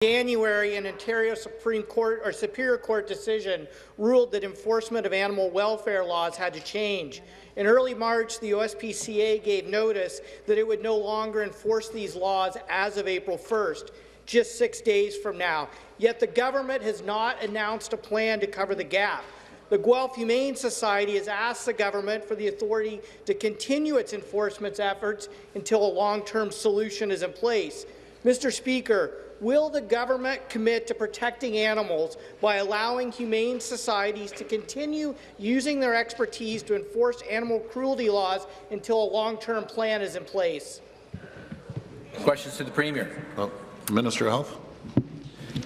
January, an Ontario Supreme Court or Superior Court decision ruled that enforcement of animal welfare laws had to change. In early March, the OSPCA gave notice that it would no longer enforce these laws as of April 1st, just 6 days from now. Yet the government has not announced a plan to cover the gap. The Guelph Humane Society has asked the government for the authority to continue its enforcement efforts until a long-term solution is in place. Mr. Speaker, will the government commit to protecting animals by allowing humane societies to continue using their expertise to enforce animal cruelty laws until a long-term plan is in place? Questions to the Premier. Minister of Health.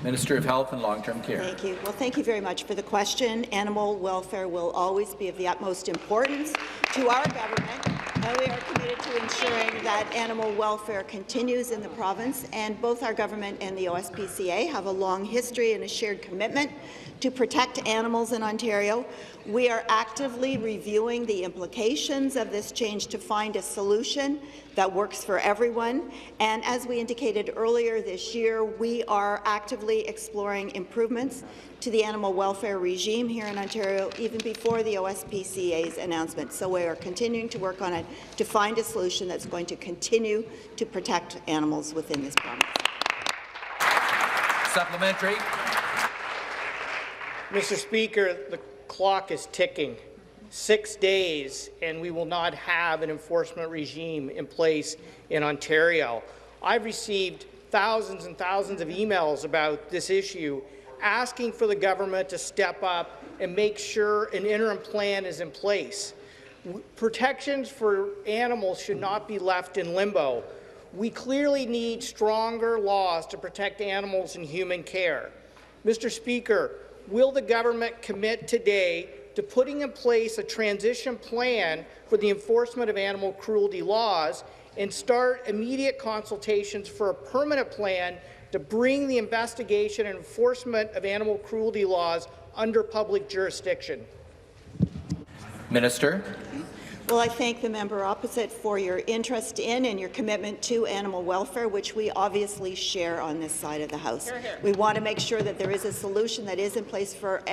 Minister of Health and Long-Term Care. Thank you. Well, thank you very much for the question. Animal welfare will always be of the utmost importance to our government, and we are committed to ensuring that animal welfare continues in the province, and both our government and the OSPCA have a long history and a shared commitment to protect animals in Ontario. We are actively reviewing the implications of this change to find a solution that works for everyone. And as we indicated earlier this year, we are actively exploring improvements to the animal welfare regime here in Ontario, even before the OSPCA's announcement. So we are continuing to work on it to find a solution that's going to continue to protect animals within this province. Supplementary. Mr. Speaker, the clock is ticking. 6 days, and we will not have an enforcement regime in place in Ontario. I've received thousands and thousands of emails about this issue, asking for the government to step up and make sure an interim plan is in place. Protections for animals should not be left in limbo. We clearly need stronger laws to protect animals in human care. Mr. Speaker, will the government commit today to putting in place a transition plan for the enforcement of animal cruelty laws and start immediate consultations for a permanent plan to bring the investigation and enforcement of animal cruelty laws under public jurisdiction? Minister. Well, I thank the member opposite for your interest in and your commitment to animal welfare, which we obviously share on this side of the House. We want to make sure that there is a solution that is in place for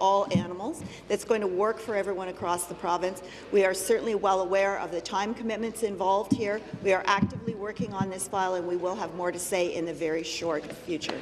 all animals that's going to work for everyone across the province. We are certainly well aware of the time commitments involved here. We are actively working on this file, and we will have more to say in the very short future.